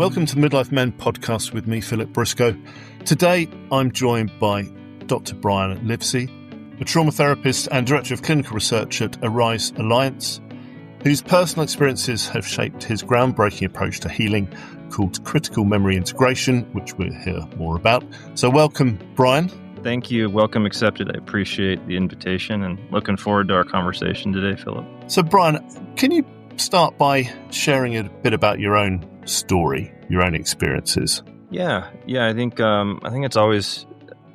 Welcome to Midlife Men podcast with me, Philip Briscoe. Today, I'm joined by Dr. Brian Livesay, a trauma therapist and director of clinical research at Arise Alliance, whose personal experiences have shaped his groundbreaking approach to healing called critical memory integration, which we'll hear more about. So welcome, Brian. Thank you. Welcome accepted. I appreciate the invitation and looking forward to our conversation today, Philip. So Brian, can you start by sharing a bit about your own story, your own experiences? Yeah. I think it's always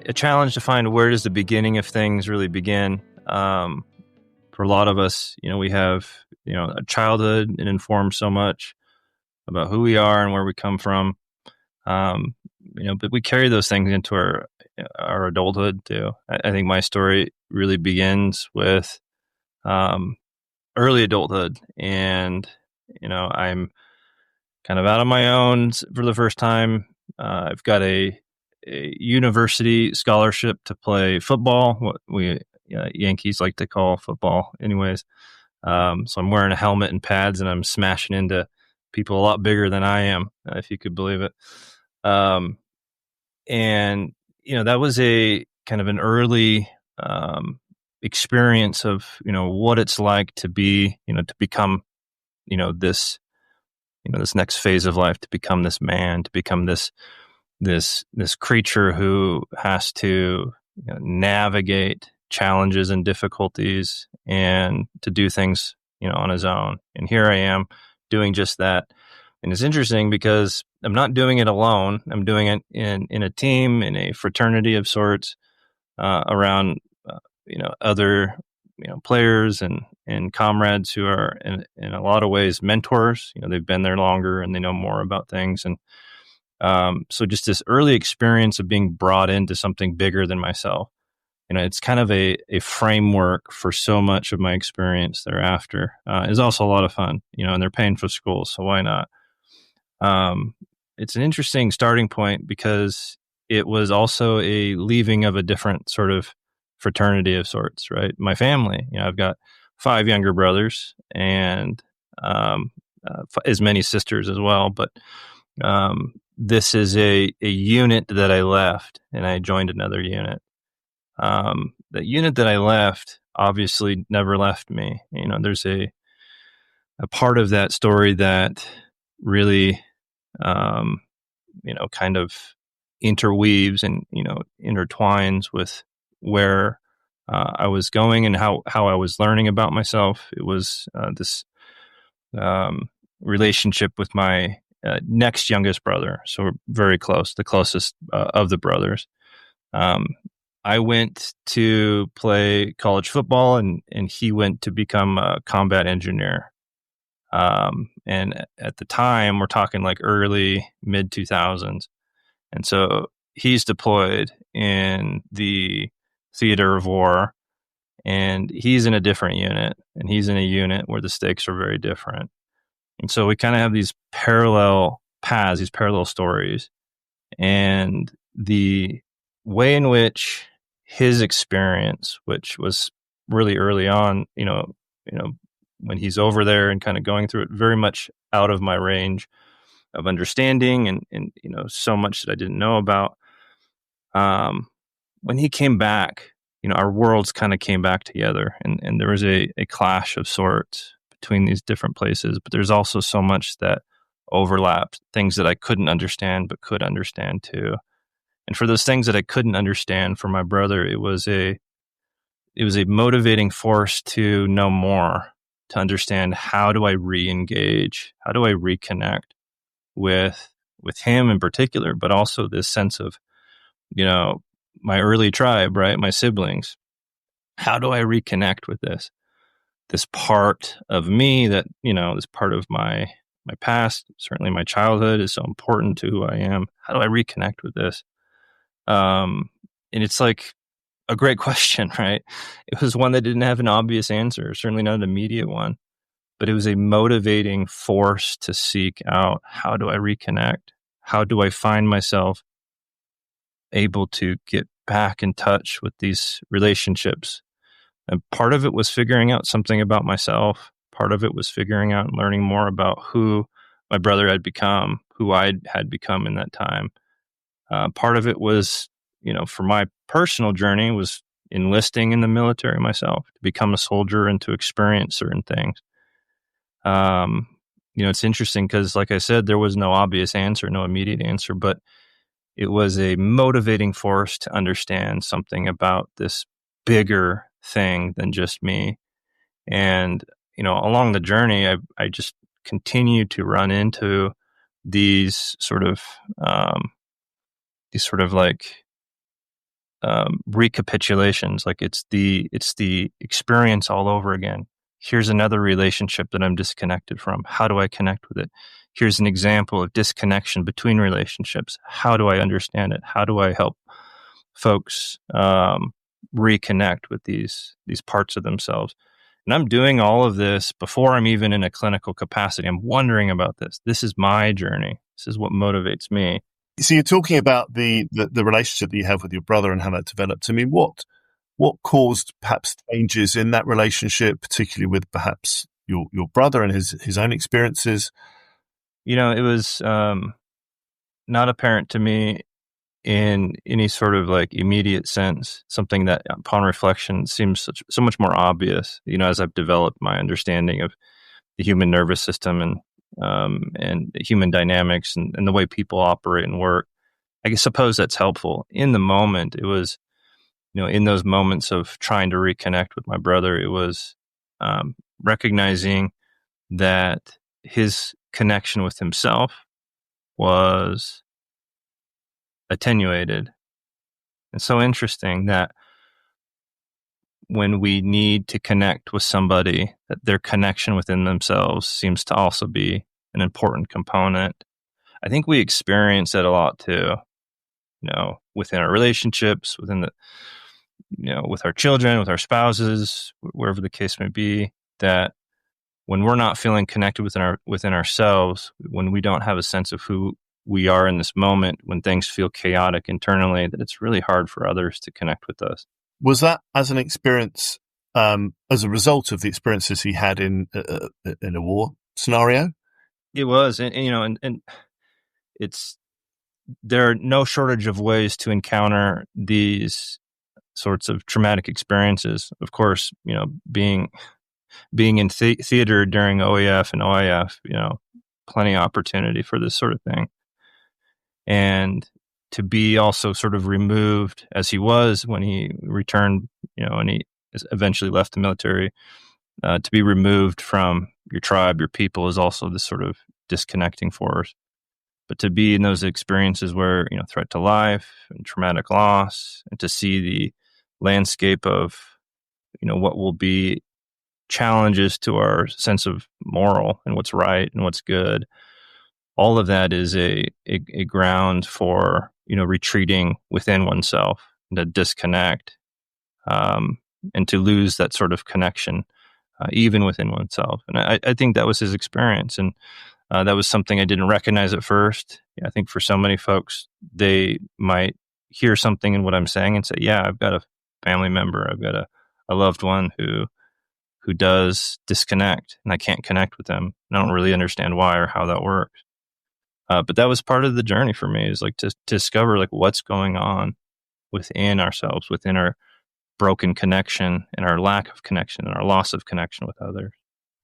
a challenge to find where does the beginning of things really begin. For a lot of us, we have, a childhood. It informs so much about who we are and where we come from. But we carry those things into our adulthood too. I think my story really begins with early adulthood, and I'm kind of out on my own for the first time. I've got a university scholarship to play football, what we Yankees like to call football anyways. So I'm wearing a helmet and pads, and I'm smashing into people a lot bigger than I am, if you could believe it. And that was a kind of an early experience of what it's like to be to become this this next phase of life, to become this man, to become this creature who has to navigate challenges and difficulties and to do things on his own. And here I am doing just that. And it's interesting because I'm not doing it alone. I'm doing it in a team, in a fraternity of sorts, around other players and comrades who are in a lot of ways mentors. They've been there longer and they know more about things. And so just this early experience of being brought into something bigger than myself, it's kind of a framework for so much of my experience thereafter. Is also a lot of fun, and they're paying for school, so why not? It's an interesting starting point because it was also a leaving of a different sort of fraternity of sorts, right? My family, I've got 5 younger brothers and as many sisters as well. But this is a unit that I left, and I joined another unit. The unit that I left obviously never left me. There's a part of that story that really, kind of interweaves and, intertwines with where I was going and how I was learning about myself. It was this relationship with my next youngest brother. So we're very close, the closest of the brothers. I went to play college football, and he went to become a combat engineer. And at the time, we're talking like early, mid 2000s. And so he's deployed in the theater of war, and he's in a different unit, and he's in a unit where the stakes are very different. And so we kind of have these parallel paths, these parallel stories, and the way in which his experience, which was really early on, when he's over there and kind of going through it, very much out of my range of understanding and so much that I didn't know about. When he came back, our worlds kind of came back together, and there was a clash of sorts between these different places, but there's also so much that overlapped, things that I couldn't understand but could understand too. And for those things that I couldn't understand for my brother, it was a motivating force to know more, to understand how do I re-engage, how do I reconnect with him in particular, but also this sense of, my early tribe, right? My siblings. How do I reconnect with this part of me that, this part of my past, certainly my childhood, is so important to who I am. How do I reconnect with this? And it's like a great question, right? It was one that didn't have an obvious answer, certainly not an immediate one, but it was a motivating force to seek out, how do I reconnect? How do I find myself able to get back in touch with these relationships? And part of it was figuring out something about myself. Part of it was figuring out and learning more about who my brother had become, who I had become in that time. Part of it was, for my personal journey, was enlisting in the military myself to become a soldier and to experience certain things. Um, it's interesting because, like I said, there was no obvious answer, no immediate answer, but it was a motivating force to understand something about this bigger thing than just me. And, along the journey, I just continued to run into these sort of, like recapitulations. Like it's the experience all over again. Here's another relationship that I'm disconnected from. How do I connect with it? Here's an example of disconnection between relationships. How do I understand it? How do I help folks reconnect with these parts of themselves? And I'm doing all of this before I'm even in a clinical capacity. I'm wondering about this. This is my journey. This is what motivates me. So you're talking about the relationship that you have with your brother and how that developed. I mean, what caused perhaps changes in that relationship, particularly with perhaps your brother and his own experiences? It was not apparent to me in any sort of like immediate sense, something that upon reflection seems so much more obvious, as I've developed my understanding of the human nervous system and human dynamics and the way people operate and work. I suppose that's helpful. In the moment, it was, in those moments of trying to reconnect with my brother, it was recognizing that his connection with himself was attenuated. And so interesting that when we need to connect with somebody, that their connection within themselves seems to also be an important component. I think we experience it a lot too, within our relationships, with our children, with our spouses, wherever the case may be, that when we're not feeling connected within ourselves, when we don't have a sense of who we are in this moment, when things feel chaotic internally, that it's really hard for others to connect with us. Was that as an experience, as a result of the experiences he had in a war scenario? It was, and it's, there are no shortage of ways to encounter these sorts of traumatic experiences. Of course, being in theater during OEF and OIF, plenty of opportunity for this sort of thing. And to be also sort of removed as he was when he returned, and he eventually left the military, to be removed from your tribe, your people, is also this sort of disconnecting force. But to be in those experiences where, threat to life and traumatic loss, and to see the landscape of, what will be challenges to our sense of moral and what's right and what's good, all of that is a ground for, retreating within oneself, to disconnect, and to lose that sort of connection, even within oneself. And I think that was his experience. And that was something I didn't recognize at first. I think for so many folks, they might hear something in what I'm saying and say, yeah, I've got a family member, I've got a loved one who does disconnect, and I can't connect with them. I don't really understand why or how that works. But that was part of the journey for me, is like to discover like what's going on within ourselves, within our broken connection and our lack of connection and our loss of connection with others.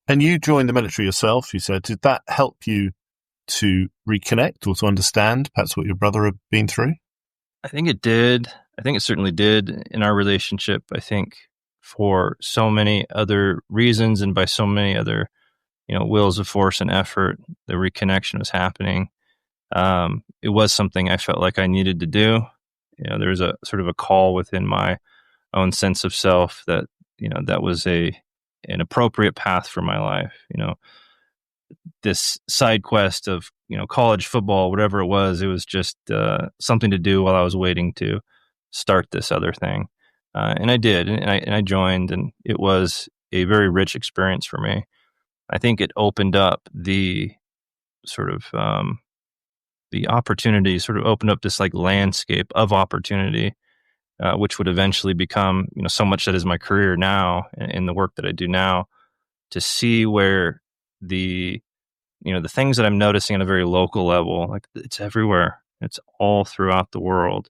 And you joined the military yourself, you said. Did that help you to reconnect or to understand perhaps what your brother had been through? I think it did. I think it certainly did in our relationship. I think for so many other reasons and by so many other, wills of force and effort, the reconnection was happening. It was something I felt like I needed to do. There was a sort of a call within my own sense of self that, that was an appropriate path for my life. This side quest of, college football, whatever it was just something to do while I was waiting to start this other thing. And I did, and I joined, and it was a very rich experience for me. I think it opened up the sort of, the opportunity, sort of opened up this like landscape of opportunity, which would eventually become, so much that is my career now in the work that I do now, to see where the the things that I'm noticing on a very local level, like it's everywhere. It's all throughout the world.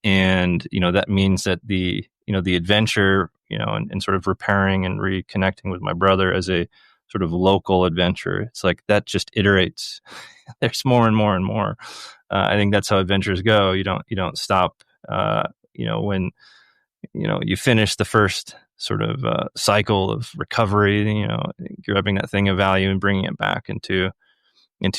And, that means that the adventure, and sort of repairing and reconnecting with my brother as a sort of local adventure, it's like that just iterates. There's more and more and more. I think that's how adventures go. You don't stop, when, you finish the first sort of cycle of recovery, grabbing that thing of value and bringing it back into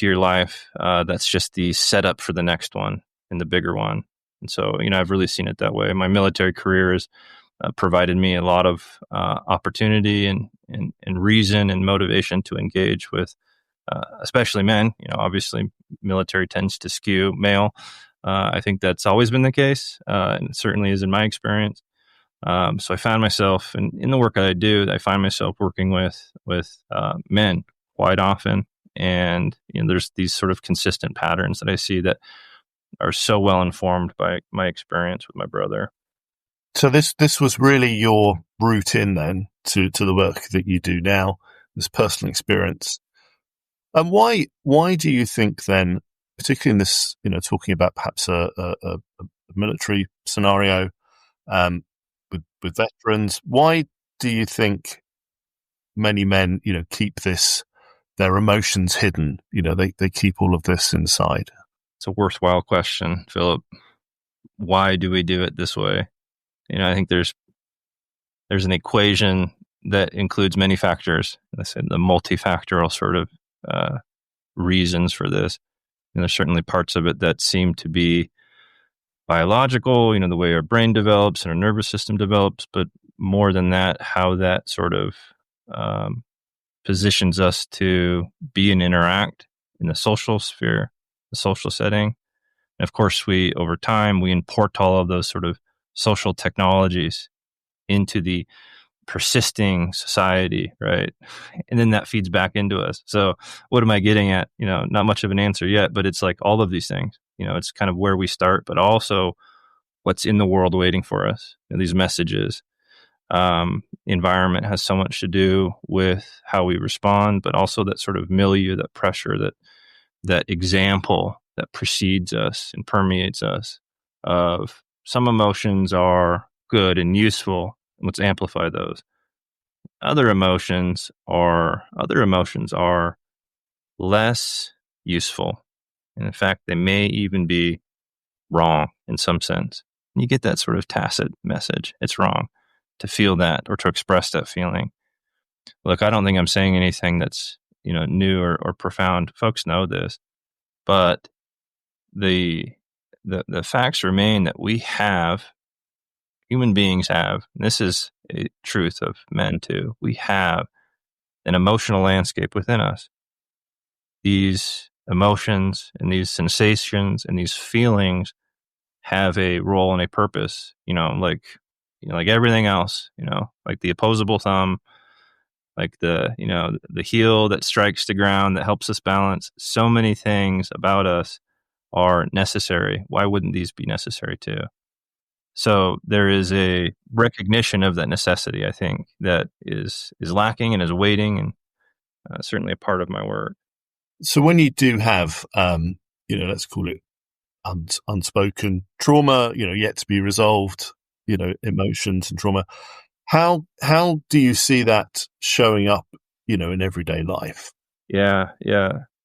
your life. That's just the setup for the next one and the bigger one. And so, I've really seen it that way. My military career has provided me a lot of opportunity and reason and motivation to engage with, especially men. Obviously, military tends to skew male. I think that's always been the case, and it certainly is in my experience. So I found myself, in the work that I do, I find myself working with men quite often. And there's these sort of consistent patterns that I see that are so well informed by my experience with my brother. So this was really your route in then to the work that you do now, this personal experience. And why do you think then, particularly in this, talking about perhaps a military scenario with veterans, why do you think many men, keep their emotions hidden? They keep all of this inside. It's a worthwhile question, Philip. Why do we do it this way? I think there's an equation that includes many factors. I said the multifactorial sort of reasons for this. And there's certainly parts of it that seem to be biological, the way our brain develops and our nervous system develops, but more than that, how that sort of positions us to be and interact in the social sphere, the social setting. And of course, over time, we import all of those sort of social technologies into the persisting society, right? And then that feeds back into us. So what am I getting at? Not much of an answer yet, but it's like all of these things, it's kind of where we start, but also what's in the world waiting for us, these messages. Environment has so much to do with how we respond, but also that sort of milieu, that pressure, that example that precedes us and permeates us of some emotions are good and useful. Let's amplify those. Other emotions are less useful. And in fact, they may even be wrong in some sense. And you get that sort of tacit message. It's wrong to feel that or to express that feeling. Look, I don't think I'm saying anything that's, new or profound. Folks know this, but the facts remain that human beings have, and this is a truth of men too, we have an emotional landscape within us. These emotions and these sensations and these feelings have a role and a purpose, like everything else, like the opposable thumb, like the heel that strikes the ground that helps us balance. So many things about us are necessary. Why wouldn't these be necessary too? So there is a recognition of that necessity, I think, that is lacking and is waiting, and certainly a part of my work. So when you do have, let's call it unspoken trauma, yet to be resolved, emotions and trauma, how do you see that showing up, in everyday life? Yeah.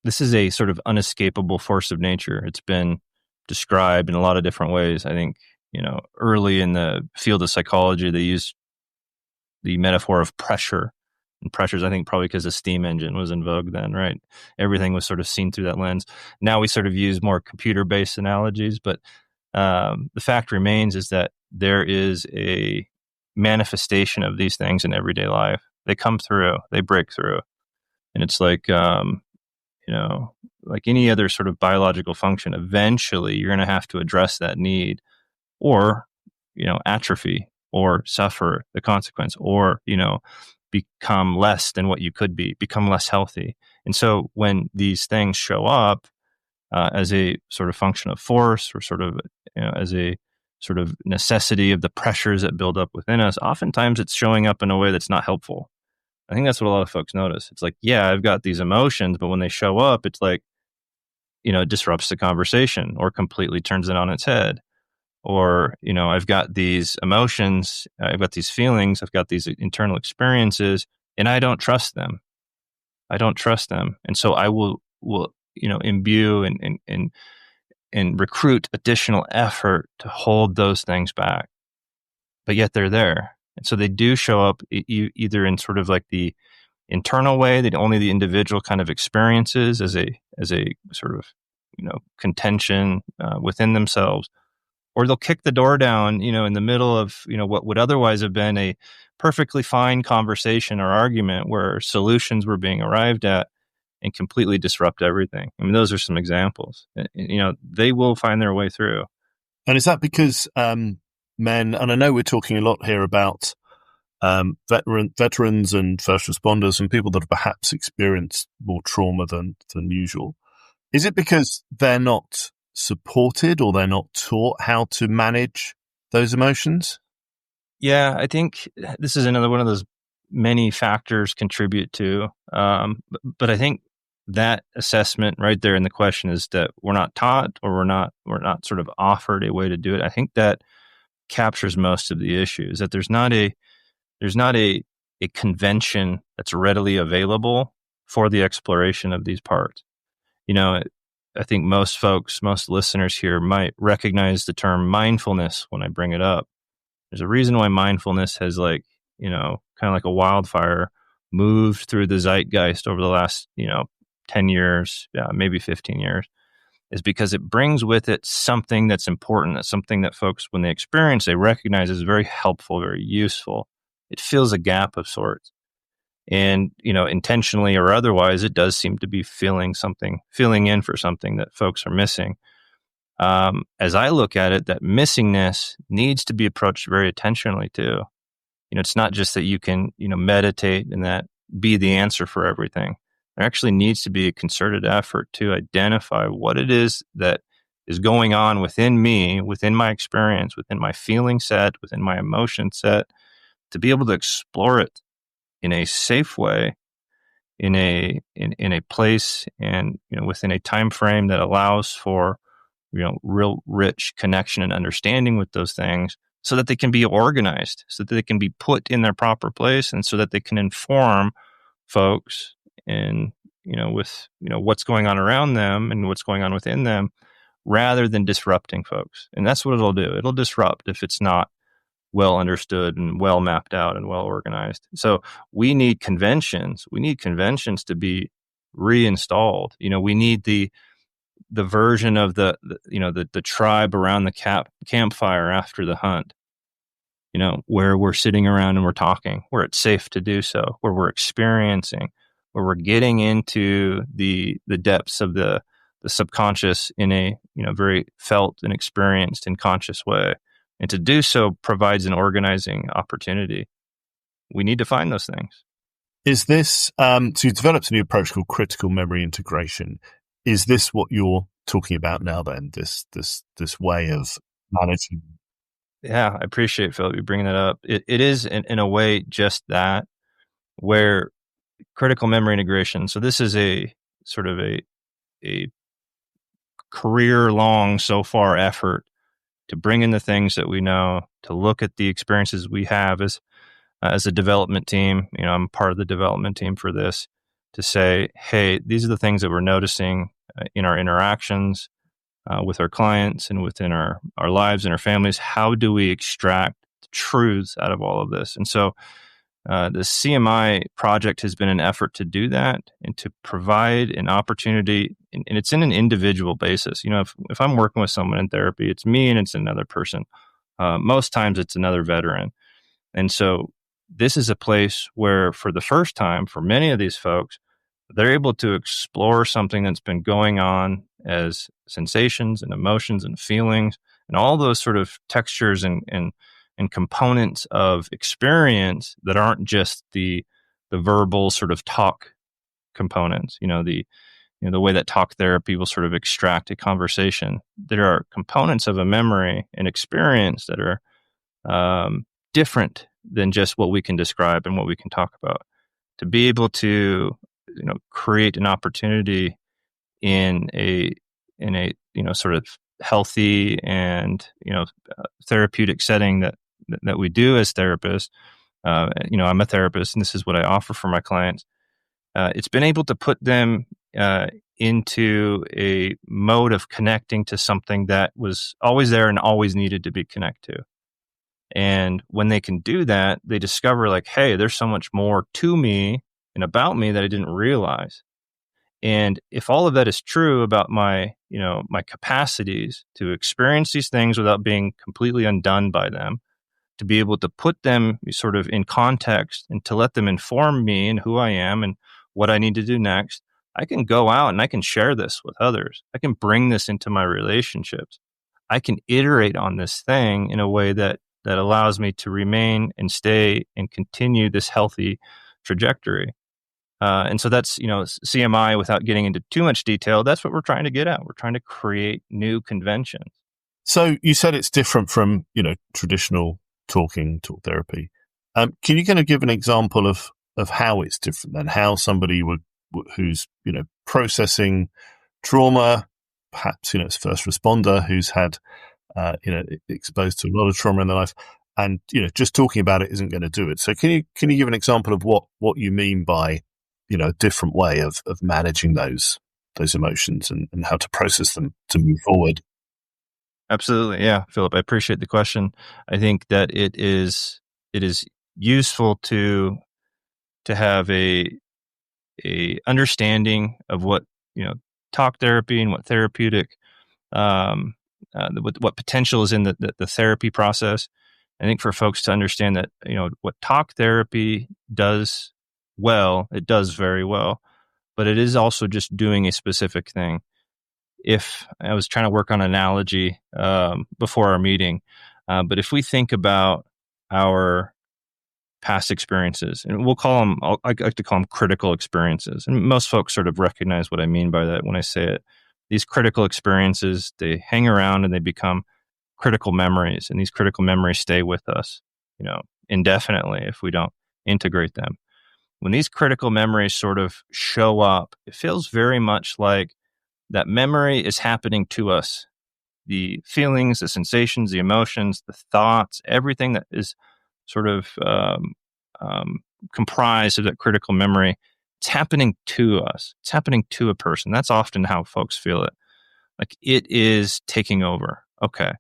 This is a sort of unescapable force of nature. It's been described in a lot of different ways. I think, early in the field of psychology, they used the metaphor of pressure. And pressures, I think, probably because the steam engine was in vogue then, right? Everything was sort of seen through that lens. Now we sort of use more computer-based analogies, but the fact remains is that there is a manifestation of these things in everyday life. They come through, they break through. And it's like, like any other sort of biological function, eventually you're going to have to address that need or, atrophy or suffer the consequence or, become less than what you could be, become less healthy. And so when these things show up as a sort of function of force or sort of, as a sort of necessity of the pressures that build up within us, oftentimes it's showing up in a way that's not helpful. I think that's what a lot of folks notice. It's like, yeah, I've got these emotions, but when they show up, it's like, it disrupts the conversation or completely turns it on its head. Or, I've got these emotions, I've got these feelings, I've got these internal experiences, and I don't trust them. I don't trust them. And so I will imbue and recruit additional effort to hold those things back. But yet they're there. And so they do show up either in sort of like the internal way that only the individual kind of experiences as a sort of, contention within themselves, or they'll kick the door down, in the middle of, what would otherwise have been a perfectly fine conversation or argument where solutions were being arrived at, and completely disrupt everything. I mean, those are some examples. They will find their way through. And is that because men, and I know we're talking a lot here about veterans and first responders and people that have perhaps experienced more trauma than usual. Is it because they're not supported or they're not taught how to manage those emotions? Yeah, I think this is another one of those many factors contribute to. But I think that assessment right there in the question is that we're not taught, or we're not sort of offered a way to do it. I think that captures most of the issues, that there's not a convention that's readily available for the exploration of these parts. I think most listeners here might recognize the term mindfulness when I bring it up. There's a reason why mindfulness has kind of like a wildfire moved through the zeitgeist over the last, 10 years, maybe 15 years, is because it brings with it something that's important. That's something that folks, when they experience, they recognize as very helpful, very useful. It fills a gap of sorts. And, intentionally or otherwise, it does seem to be filling in for something that folks are missing. As I look at it, that missingness needs to be approached very intentionally too. It's not just that you can, meditate and that be the answer for everything. There actually needs to be a concerted effort to identify what it is that is going on within me, within my experience, within my feeling set, within my emotion set, to be able to explore it in a safe way, in a place, and within a time frame that allows for real rich connection and understanding with those things, so that they can be organized, so that they can be put in their proper place, and so that they can inform folks in with what's going on around them and what's going on within them, rather than disrupting folks. And that's what it'll do. It'll disrupt if it's not well understood and well mapped out and well organized. So we need conventions. We need conventions to be reinstalled. We need the version of the tribe around the campfire after the hunt, where we're sitting around and we're talking, where it's safe to do so, where we're experiencing, where we're getting into the depths of the subconscious in a very felt and experienced and conscious way. And to do so provides an organizing opportunity. We need to find those things. Is this, so you developed a new approach called critical memory integration. Is this what you're talking about now then, this way of managing? Yeah, I appreciate, Philip, you bringing that up. It is in a way just that, where critical memory integration, so this is a sort of a career-long so far effort to bring in the things that we know, to look at the experiences we have as a development team. I'm part of the development team for this, to say, hey, these are the things that we're noticing in our interactions with our clients and within our lives and our families. How do we extract the truths out of all of this? And so the CMI project has been an effort to do that and to provide an opportunity, and it's in an individual basis. If I'm working with someone in therapy, it's me and it's another person. Most times it's another veteran. And so this is a place where, for the first time, for many of these folks, they're able to explore something that's been going on as sensations and emotions and feelings and all those sort of textures and components of experience that aren't just the verbal sort of talk components. The way that talk therapy will sort of extract a conversation. There are components of a memory and experience that are different than just what we can describe and what we can talk about. to be able to, create an opportunity in a sort of healthy and therapeutic setting that we do as therapists. I'm a therapist, and this is what I offer for my clients. It's been able to put them into a mode of connecting to something that was always there and always needed to be connected to. And when they can do that, they discover like, hey, there's so much more to me and about me that I didn't realize. And if all of that is true about my capacities to experience these things without being completely undone by them, to be able to put them sort of in context and to let them inform me and who I am and what I need to do next, I can go out and I can share this with others. I can bring this into my relationships. I can iterate on this thing in a way that allows me to remain and stay and continue this healthy trajectory. And so that's, CMI, without getting into too much detail, that's what we're trying to get at. We're trying to create new conventions. So you said it's different from, traditional talk therapy. Can you kind of give an example of how it's different then? How somebody who's, processing trauma, perhaps, it's a first responder who's had, exposed to a lot of trauma in their life, and, just talking about it isn't going to do it. So can you give an example of what you mean by, a different way of managing those emotions and how to process them to move forward? Absolutely. Yeah, Philip, I appreciate the question. I think that it is useful to have a understanding of what, talk therapy and what therapeutic, what potential is in the therapy process. I think for folks to understand that, what talk therapy does well, it does very well, but it is also just doing a specific thing. If I was trying to work on an analogy before our meeting, but if we think about our past experiences, and we'll call them, I like to call them critical experiences. And most folks sort of recognize what I mean by that when I say it. These critical experiences, they hang around and they become critical memories. And these critical memories stay with us, indefinitely if we don't integrate them. When these critical memories sort of show up, it feels very much like that memory is happening to us. The feelings, the sensations, the emotions, the thoughts, everything that is sort of comprised of that critical memory, it's happening to us. It's happening to a person. That's often how folks feel it. Like it is taking over. Okay.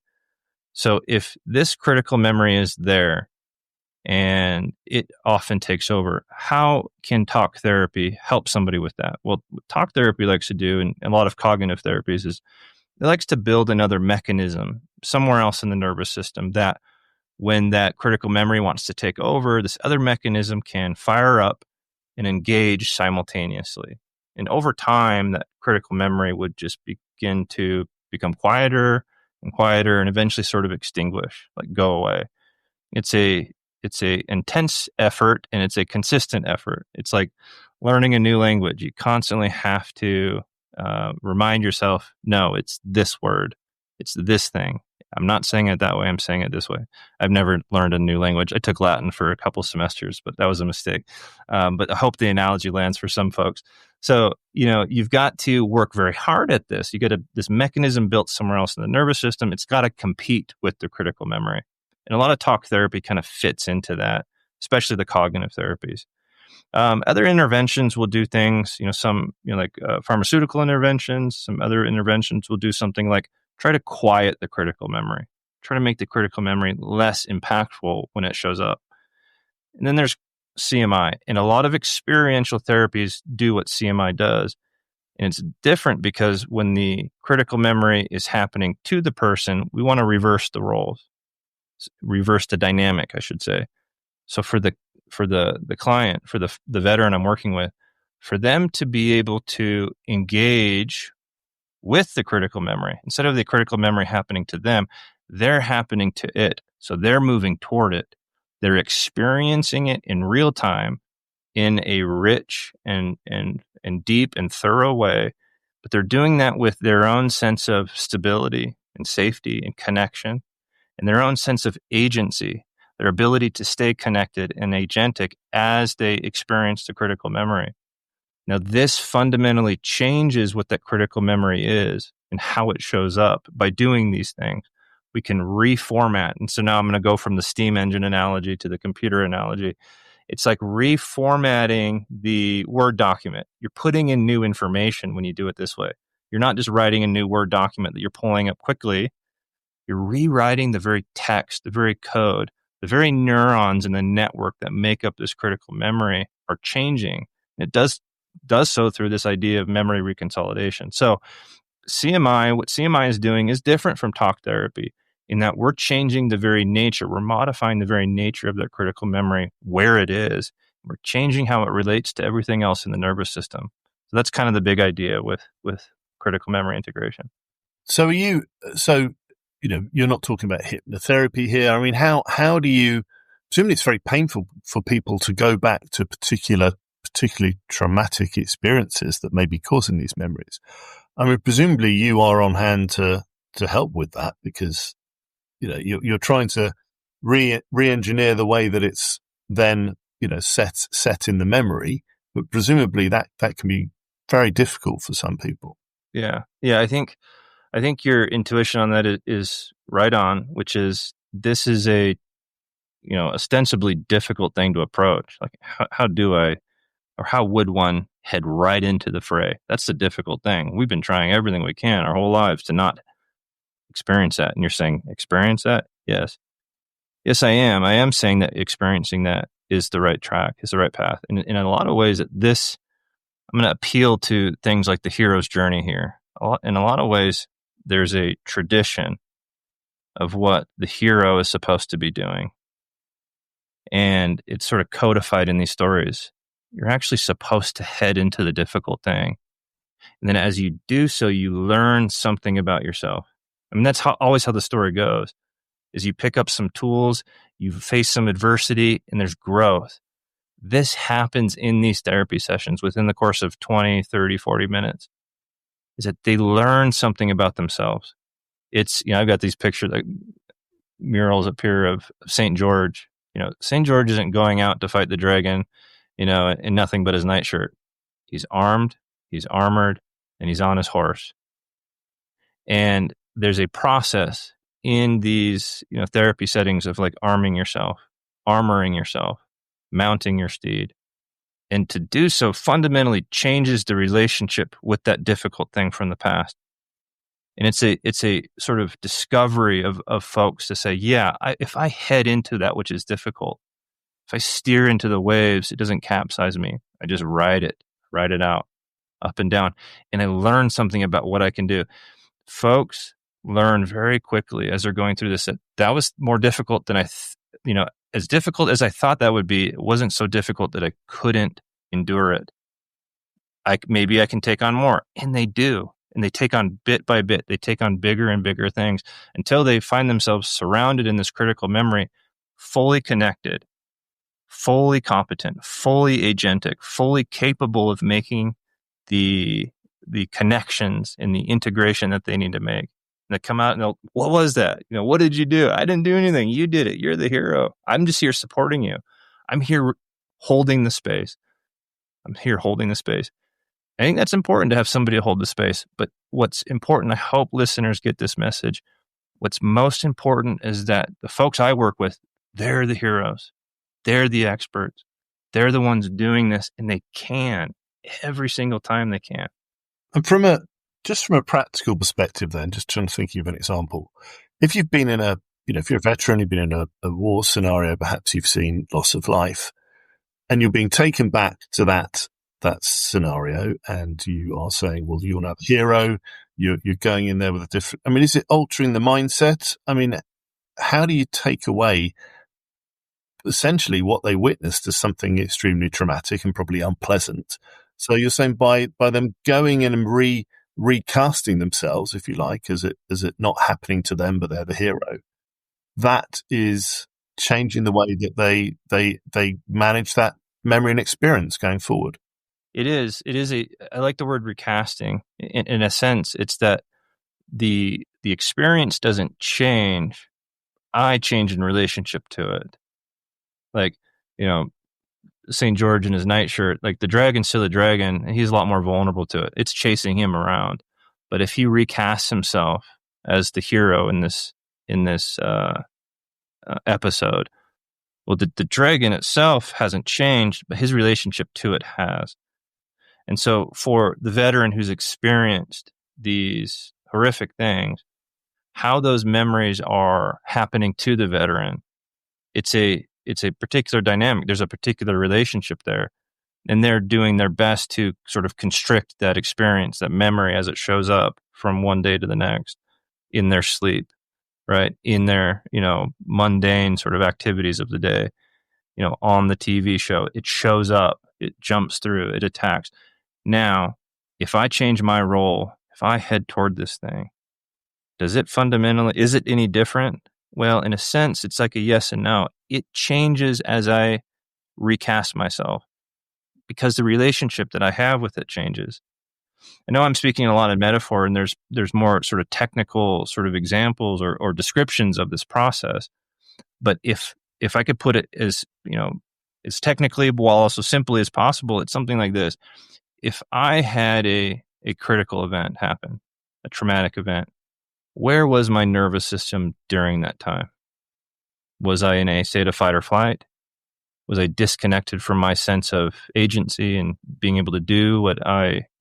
So if this critical memory is there and it often takes over, how can talk therapy help somebody with that? Well, what talk therapy likes to do, and a lot of cognitive therapies, is it likes to build another mechanism somewhere else in the nervous system that when that critical memory wants to take over, this other mechanism can fire up and engage simultaneously. And over time, that critical memory would just begin to become quieter and quieter and eventually sort of extinguish, like go away. It's a intense effort and it's a consistent effort. It's like learning a new language. You constantly have to remind yourself, no, it's this word. It's this thing. I'm not saying it that way. I'm saying it this way. I've never learned a new language. I took Latin for a couple semesters, but that was a mistake. But I hope the analogy lands for some folks. So, you've got to work very hard at this. You get this mechanism built somewhere else in the nervous system. It's got to compete with the critical memory. And a lot of talk therapy kind of fits into that, especially the cognitive therapies. Other interventions will do things, some, like pharmaceutical interventions. Some other interventions will do something like try to quiet the critical memory, try to make the critical memory less impactful when it shows up. And then there's CMI. And a lot of experiential therapies do what CMI does. And it's different because when the critical memory is happening to the person, we want to reverse the roles, reverse the dynamic, I should say. So for the client, for the veteran I'm working with, for them to be able to engage with the critical memory, instead of the critical memory happening to them, they're happening to it. So they're moving toward it. They're experiencing it in real time in a rich and deep and thorough way, but they're doing that with their own sense of stability and safety and connection and their own sense of agency. their ability to stay connected and agentic as they experience the critical memory. Now, this fundamentally changes what that critical memory is and how it shows up. By doing these things, we can reformat. And so now I'm going to go from the steam engine analogy to the computer analogy. It's like reformatting the Word document. You're putting in new information when you do it this way. You're not just writing a new Word document that you're pulling up quickly. You're rewriting the very text, the very code, the very neurons in the network that make up this critical memory are changing. It does so through this idea of memory reconsolidation. So what CMI is doing is different from talk therapy in that we're changing the very nature, we're modifying the very nature of that critical memory, where it is. We're changing how it relates to everything else in the nervous system. So that's kind of the big idea with critical memory integration. So you're not talking about hypnotherapy here. I mean, how do you, presumably it's very painful for people to go back to particularly traumatic experiences that may be causing these memories. I mean, presumably you are on hand to help with that because, you're trying to re-engineer the way that it's then, set in the memory, but presumably that can be very difficult for some people. Yeah. I think your intuition on that is right on, which is this is a, ostensibly difficult thing to approach. Like how would one head right into the fray? That's the difficult thing. We've been trying everything we can our whole lives to not experience that. And you're saying, experience that? Yes. Yes, I am. I am saying that experiencing that is the right track, is the right path. And in a lot of ways, I'm going to appeal to things like the hero's journey here. In a lot of ways, there's a tradition of what the hero is supposed to be doing. And it's sort of codified in these stories. You're actually supposed to head into the difficult thing. And then as you do so, you learn something about yourself. I mean, that's always how the story goes, is you pick up some tools, you face some adversity, and there's growth. This happens in these therapy sessions within the course of 20, 30, 40 minutes, is that they learn something about themselves. It's, I've got these pictures, like murals up here of St. George. St. George isn't going out to fight the dragon, in nothing but his nightshirt. He's armed, he's armored, and he's on his horse. And there's a process in these, therapy settings of like armoring yourself, mounting your steed. And to do so fundamentally changes the relationship with that difficult thing from the past. And it's a sort of discovery of folks to say, if I head into that which is difficult, if I steer into the waves, it doesn't capsize me. I just ride it out, up and down. And I learn something about what I can do. Folks learn very quickly as they're going through this. That was more difficult than as difficult as I thought that would be. It wasn't so difficult that I couldn't endure it. Maybe I can take on more. And they do. And they take on bit by bit. They take on bigger and bigger things until they find themselves surrounded in this critical memory, fully connected, fully competent, fully agentic, fully capable of making the connections and the integration that they need to make. And they come out and they'll, what was that? What did you do? I didn't do anything. You did it. You're the hero. I'm just here supporting you. I'm here holding the space. I think that's important to have somebody to hold the space. But what's important, I hope listeners get this message. What's most important is that the folks I work with, they're the heroes. They're the experts. They're the ones doing this, and they can every single time they can. And from a practical perspective, then, just trying to think of an example. If you've been in if you're a veteran, you've been in a war scenario, perhaps you've seen loss of life, and you're being taken back to that scenario, and you are saying, well, you're now the hero, you're going in there with a different, is it altering the mindset? How do you take away essentially what they witnessed as something extremely traumatic and probably unpleasant? So you're saying by them going in and recasting themselves, if you like, as it not happening to them, but they're the hero, that is changing the way that they manage that memory and experience going forward. It is I like the word recasting. In a sense, it's that the experience doesn't change. I change in relationship to it. Like, you know, St. George in his nightshirt, like the dragon's still a dragon, and he's a lot more vulnerable to it. It's chasing him around. But if he recasts himself as the hero in this episode, well, the dragon itself hasn't changed, but his relationship to it has. And so for the veteran who's experienced these horrific things, how those memories are happening to the veteran, it's a particular dynamic. There's a particular relationship there. And they're doing their best to sort of constrict that experience, that memory as it shows up from one day to the next in their sleep, right? In their, mundane sort of activities of the day, on the TV show. It shows up, it jumps through, it attacks. Now, if I change my role, if I head toward this thing, is it any different? Well, in a sense, it's like a yes and no. It changes as I recast myself because the relationship that I have with it changes. I know I'm speaking a lot of metaphor, and there's more sort of technical sort of examples or descriptions of this process. But if I could put it as, as technically while also simply as possible, it's something like this. If I had a critical event happen, a traumatic event, where was my nervous system during that time? Was I in a state of fight or flight? Was I disconnected from my sense of agency and being able to do what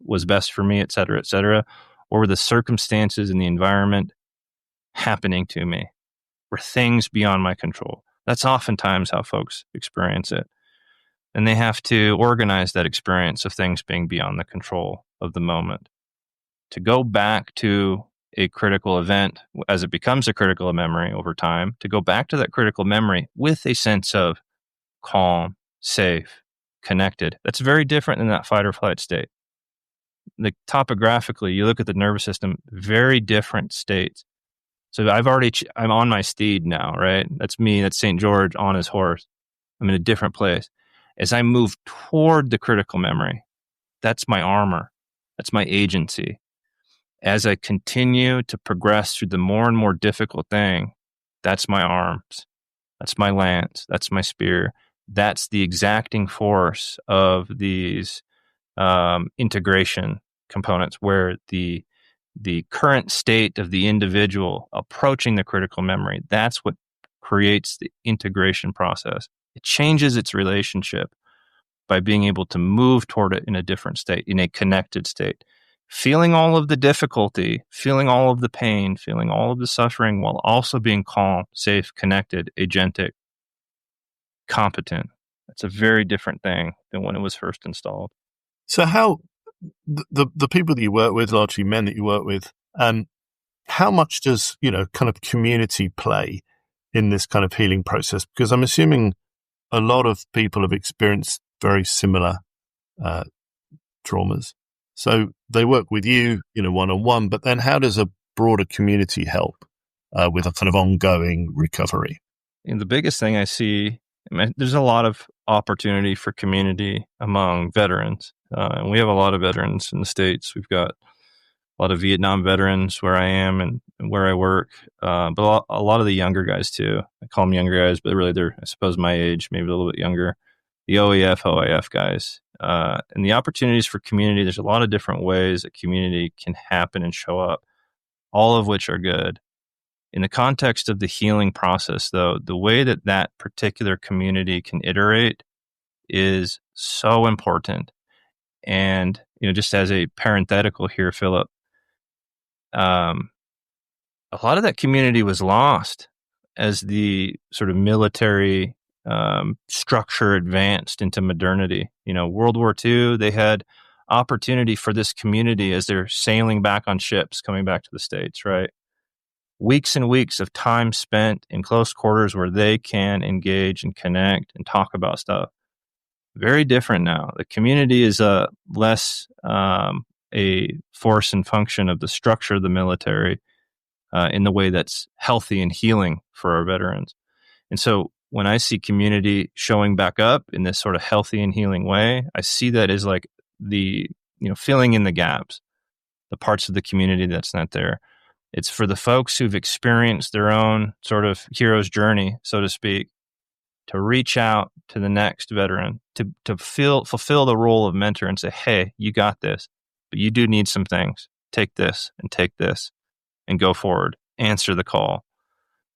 was best for me, et cetera, et cetera? Or were the circumstances and the environment happening to me? Were things beyond my control? That's oftentimes how folks experience it. And they have to organize that experience of things being beyond the control of the moment. To go back to a critical event as it becomes a critical memory over time, to go back to that critical memory with a sense of calm, safe, connected. That's very different than that fight or flight state. Like topographically, you look at the nervous system, very different states. So I'm on my steed now, right? That's me. That's St. George on his horse. I'm in a different place. As I move toward the critical memory, that's my armor. That's my agency. As I continue to progress through the more and more difficult thing, that's my arms. That's my lance. That's my spear. That's the exacting force of these integration components, where the current state of the individual approaching the critical memory, that's what creates the integration process. It changes its relationship by being able to move toward it in a different state, in a connected state, feeling all of the difficulty, feeling all of the pain, feeling all of the suffering, while also being calm, safe, connected, agentic, competent. That's a very different thing than when it was first installed. So how the people that you work with, largely men that you work with, how much does, kind of community play in this kind of healing process? Because I'm assuming a lot of people have experienced very similar traumas. So they work with you, one-on-one, but then how does a broader community help with a kind of ongoing recovery? And the biggest thing I see, there's a lot of opportunity for community among veterans. And we have a lot of veterans in the States. We've got a lot of Vietnam veterans where I am and where I work, but a lot of the younger guys too. I call them younger guys, but really they're, I suppose, my age, maybe a little bit younger. The OEF guys. And the opportunities for community, there's a lot of different ways that community can happen and show up, all of which are good. In the context of the healing process, though, the way that particular community can iterate is so important. And, just as a parenthetical here, Philip, a lot of that community was lost as the sort of military structure advanced into modernity. World War II, they had opportunity for this community as they're sailing back on ships, coming back to the States, right? Weeks and weeks of time spent in close quarters where they can engage and connect and talk about stuff. Very different now. The community is less a force and function of the structure of the military in the way that's healthy and healing for our veterans. And so when I see community showing back up in this sort of healthy and healing way, I see that as like the, filling in the gaps, the parts of the community that's not there. It's for the folks who've experienced their own sort of hero's journey, so to speak, to reach out to the next veteran, to fulfill the role of mentor and say, hey, you got this, but you do need some things. Take this and go forward. Answer the call.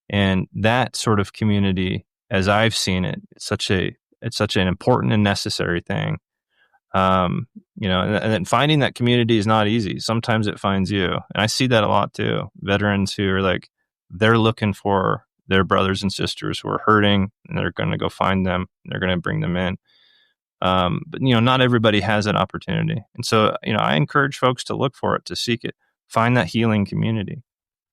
And that sort of community, as I've seen it, it's such an important and necessary thing. And then finding that community is not easy. Sometimes it finds you. And I see that a lot too. Veterans who are like, they're looking for their brothers and sisters who are hurting, and they're going to go find them. And they're going to bring them in. But not everybody has that opportunity. And so, I encourage folks to look for it, to seek it, find that healing community.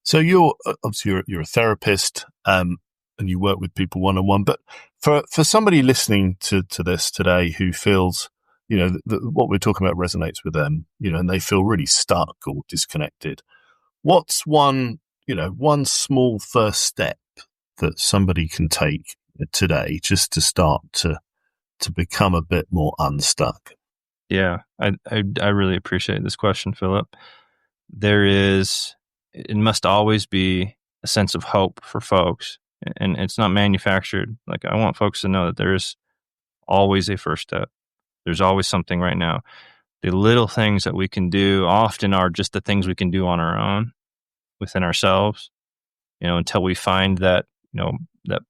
So you're obviously you're a therapist, and you work with people one-on-one. But for somebody listening to this today who feels, what we're talking about resonates with them, and they feel really stuck or disconnected, what's one small first step that somebody can take today just to start to become a bit more unstuck? Yeah, I really appreciate this question, Philip. It must always be a sense of hope for folks, and it's not manufactured. Like, I want folks to know that there's always a first step. There's always something right now. The little things that we can do often are just the things we can do on our own within ourselves, until we find that, that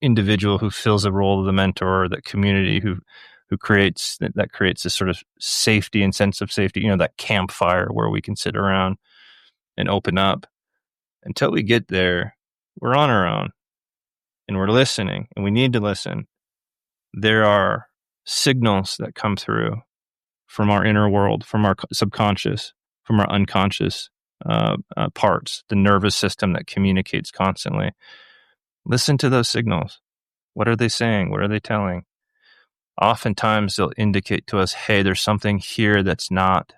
individual who fills the role of the mentor, that community who creates this sort of safety and sense of safety, that campfire where we can sit around and open up. Until we get there, we're on our own, and we're listening, and we need to listen. There are signals that come through from our inner world, from our subconscious, from our unconscious parts, the nervous system that communicates constantly. Listen to those signals. What are they saying? What are they telling? Oftentimes they'll indicate to us, hey, there's something here that's not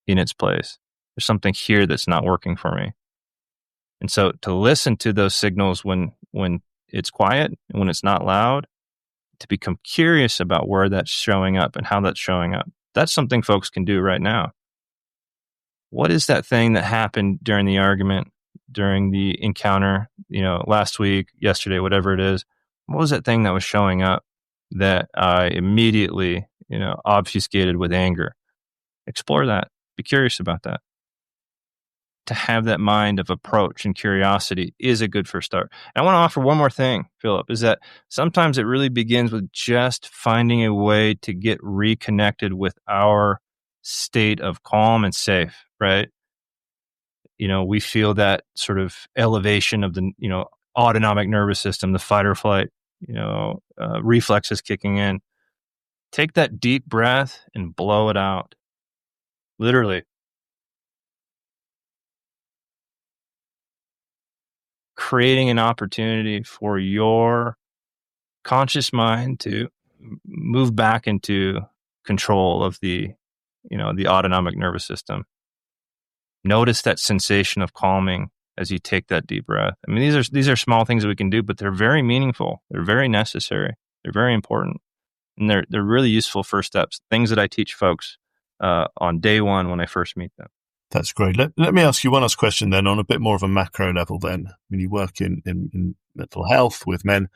in its place. There's something here that's not working for me. And so to listen to those signals when it's quiet and when it's not loud, to become curious about where that's showing up and how that's showing up. That's something folks can do right now. What is that thing that happened during the argument, during the encounter, last week, yesterday, whatever it is? What was that thing that was showing up that I immediately, obfuscated with anger? Explore that. Be curious about that. To have that mind of approach and curiosity is a good first start. And I want to offer one more thing, Philip, is that sometimes it really begins with just finding a way to get reconnected with our state of calm and safe, right? We feel that sort of elevation of the, autonomic nervous system, the fight or flight, reflexes kicking in. Take that deep breath and blow it out. Literally. Creating an opportunity for your conscious mind to move back into control of the autonomic nervous system. Notice that sensation of calming as you take that deep breath. I mean, these are small things that we can do, but they're very meaningful. They're very necessary. They're very important, and they're really useful first steps. Things that I teach folks on day one when I first meet them. That's great. Let me ask you one last question then, on a bit more of a macro level then. When you work in mental health with men,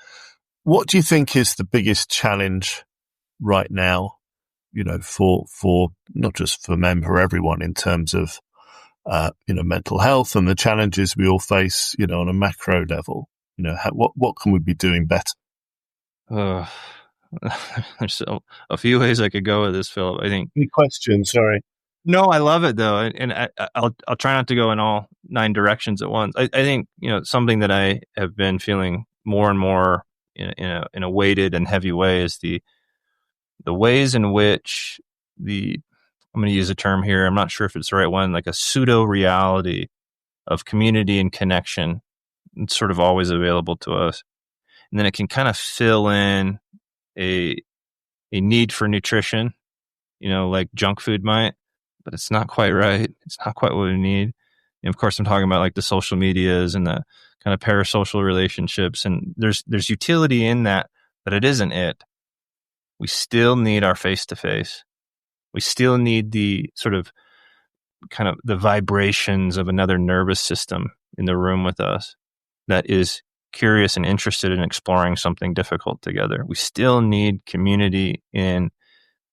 what do you think is the biggest challenge right now, for not just for men, for everyone, in terms of, mental health and the challenges we all face, on a macro level? What can we be doing better? There's a few ways I could go with this, Philip. I think. Good question. Sorry. No, I love it though, and I'll try not to go in all 9 directions at once. I think something that I have been feeling more and more in a weighted and heavy way is the ways in which I'm going to use a term here. I'm not sure if it's the right one, like a pseudo reality of community and connection. It's sort of always available to us, and then it can kind of fill in a need for nutrition, like junk food might. But it's not quite right. It's not quite what we need. And of course, I'm talking about like the social medias and the kind of parasocial relationships. And there's utility in that, but it isn't it. We still need our face-to-face. We still need the sort of kind of the vibrations of another nervous system in the room with us that is curious and interested in exploring something difficult together. We still need community in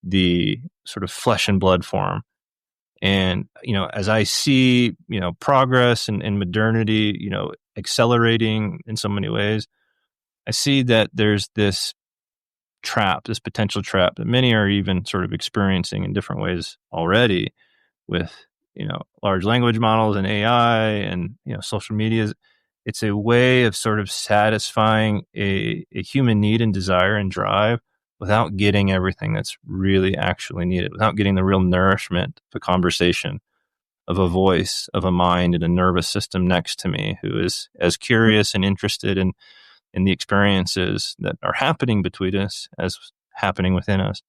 the sort of flesh and blood form. And, as I see, progress and modernity, accelerating in so many ways, I see that there's this potential trap that many are even sort of experiencing in different ways already with, large language models and AI and, social media. It's a way of sort of satisfying a human need and desire and drive without getting everything that's really actually needed, without getting the real nourishment of a conversation, of a voice, of a mind, and a nervous system next to me who is as curious and interested in the experiences that are happening between us as happening within us.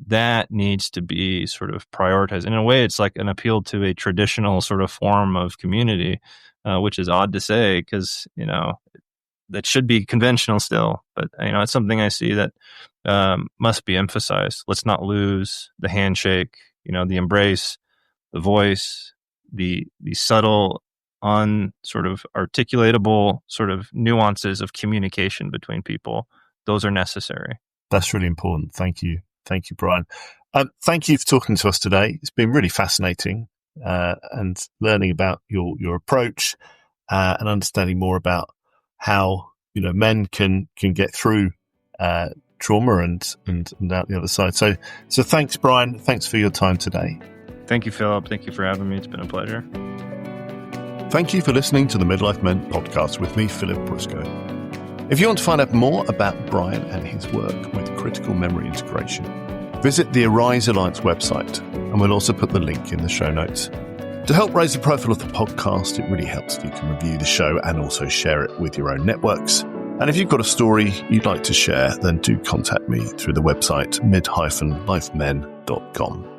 That needs to be sort of prioritized. In a way, it's like an appeal to a traditional sort of form of community, which is odd to say because, that should be conventional still. But, it's something I see that must be emphasized. Let's not lose the handshake, the embrace, the voice, the subtle, sort of articulatable sort of nuances of communication between people. Those are necessary. That's really important. Thank you. Thank you, Brian. Thank you for talking to us today. It's been really fascinating and learning about your approach and understanding more about how men can get through trauma and out the other side. So thanks, Brian. Thanks for your time today. Thank you, Philip. Thank you for having me. It's been a pleasure. Thank you for listening to the Midlife Men podcast with me, Philip Briscoe. If you want to find out more about Brian and his work with critical memory integration, visit the Arise Alliance website, and we'll also put the link in the show notes. To help raise the profile of the podcast, it really helps if you can review the show and also share it with your own networks. And if you've got a story you'd like to share, then do contact me through the website mid-lifemen.com.